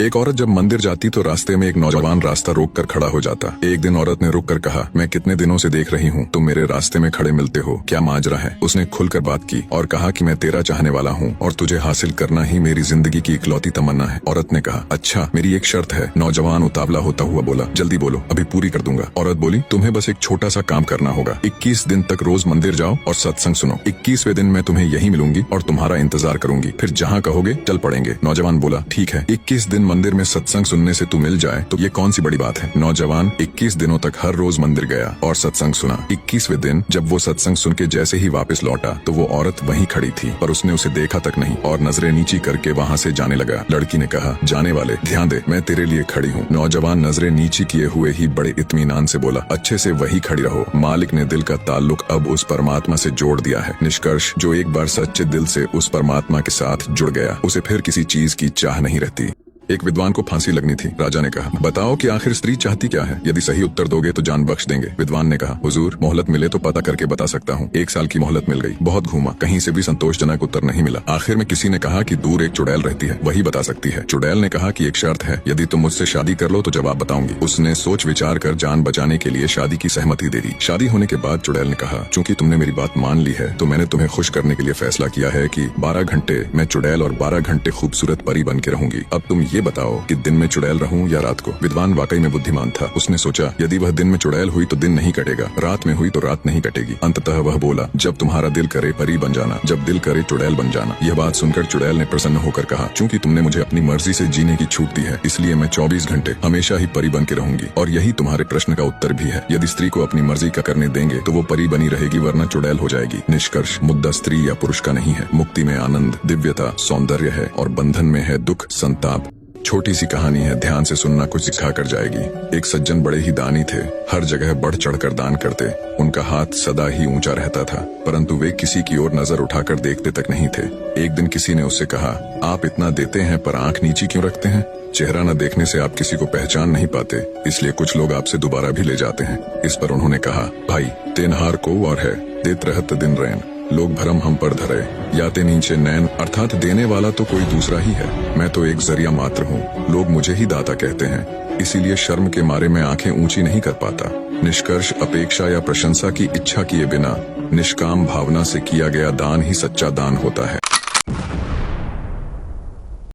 एक औरत जब मंदिर जाती तो रास्ते में एक नौजवान रास्ता रोक कर खड़ा हो जाता। एक दिन औरत ने रुक कर कहा, मैं कितने दिनों से देख रही हूँ तुम मेरे रास्ते में खड़े मिलते हो, क्या माजरा है। उसने खुलकर बात की और कहा कि मैं तेरा चाहने वाला हूँ और तुझे हासिल करना ही मेरी जिंदगी की इकलौती तमन्ना है। औरत ने कहा, अच्छा मेरी एक शर्त है। नौजवान उतावला होता हुआ बोला, जल्दी बोलो, अभी पूरी कर दूंगा। औरत बोली, तुम्हें बस एक छोटा सा काम करना होगा। 21 दिन तक रोज मंदिर जाओ और सत्संग सुनो। 21वें दिन मैं तुम्हें यहीं मिलूंगी और तुम्हारा इंतजार करूंगी, फिर जहाँ कहोगे चल पड़ेंगे। नौजवान बोला, ठीक है। 21 दिन मंदिर में सत्संग सुनने से तू मिल जाए तो ये कौन सी बड़ी बात है। नौजवान 21 दिनों तक हर रोज मंदिर गया और सत्संग सुना। 21वें दिन जब वो सत्संग सुन के जैसे ही वापस लौटा तो वो औरत वहीं खड़ी थी, पर उसने उसे देखा तक नहीं और नजरें नीची करके वहाँ से जाने लगा। लड़की ने कहा, जाने वाले ध्यान दे, मैं तेरे लिए खड़ी हूँ। नौजवान नजरें नीची किए हुए ही बड़े इत्मीनान से बोला, अच्छे से वही खड़ी रहो, मालिक ने दिल का ताल्लुक अब उस परमात्मा से जोड़ दिया है। निष्कर्ष, जो एक बार सच्चे दिल से उस परमात्मा के साथ जुड़ गया उसे फिर किसी चीज की चाह नहीं रहती। एक विद्वान को फांसी लगनी थी। राजा ने कहा, बताओ कि आखिर स्त्री चाहती क्या है, यदि सही उत्तर दोगे तो जान बख्श देंगे। विद्वान ने कहा, हुजूर मोहलत मिले तो पता करके बता सकता हूँ। 1 साल की मोहलत मिल गई, बहुत घूमा, कहीं से भी संतोषजनक उत्तर नहीं मिला। आखिर में किसी ने कहा कि दूर एक चुड़ैल रहती है, वही बता सकती है। चुड़ैल ने कहा कि एक शर्त है, यदि तुम मुझसे शादी कर लो तो जवाब बताऊंगी। उसने सोच विचार कर जान बचाने के लिए शादी की सहमति दे दी। शादी होने के बाद चुड़ैल ने कहा, चूंकि तुमने मेरी बात मान ली है तो मैंने तुम्हें खुश करने के लिए फैसला किया है कि 12 घंटे मैं चुड़ैल और 12 घंटे खूबसूरत परी बन के रहूंगी। अब तुम ये बताओ कि दिन में चुड़ैल रहूं या रात को। विद्वान वाकई में बुद्धिमान था। उसने सोचा, यदि वह दिन में चुड़ैल हुई तो दिन नहीं कटेगा, रात में हुई तो रात नहीं कटेगी। अंततः वह बोला, जब तुम्हारा दिल करे परी बन जाना, जब दिल करे चुड़ैल बन जाना। यह बात सुनकर चुड़ैल ने प्रसन्न होकर कहा, चूंकि तुमने मुझे अपनी मर्जी से जीने की छूट दी है इसलिए मैं 24 घंटे हमेशा ही परी बन के रहूंगी। और यही तुम्हारे प्रश्न का उत्तर भी है। यदि स्त्री को अपनी मर्जी का करने देंगे तो वो परी बनी रहेगी, वरना चुड़ैल हो जाएगी। निष्कर्ष, मुद्दा स्त्री या पुरुष का नहीं है। मुक्ति में आनंद, दिव्यता, सौंदर्य है और बंधन में है दुख, संताप। छोटी सी कहानी है, ध्यान से सुनना, कुछ सिखा कर जाएगी। एक सज्जन बड़े ही दानी थे, हर जगह बढ़ चढ़कर दान करते। उनका हाथ सदा ही ऊंचा रहता था, परंतु वे किसी की ओर नजर उठाकर देखते तक नहीं थे। एक दिन किसी ने उससे कहा, आप इतना देते हैं पर आंख नीची क्यों रखते हैं? चेहरा न देखने से आप किसी को पहचान नहीं पाते, इसलिए कुछ लोग आपसे दोबारा भी ले जाते हैं। इस पर उन्होंने कहा, भाई तेनहार को और है, देत रहत दिन रैन, लोग भरम हम पर धरे, याते नीचे नैन, अर्थात देने वाला तो कोई दूसरा ही है, मैं तो एक जरिया मात्र हूँ। लोग मुझे ही दाता कहते हैं, इसीलिए शर्म के मारे मैं आंखें ऊंची नहीं कर पाता। निष्कर्ष, अपेक्षा या प्रशंसा की इच्छा किए बिना निष्काम भावना से किया गया दान ही सच्चा दान होता है।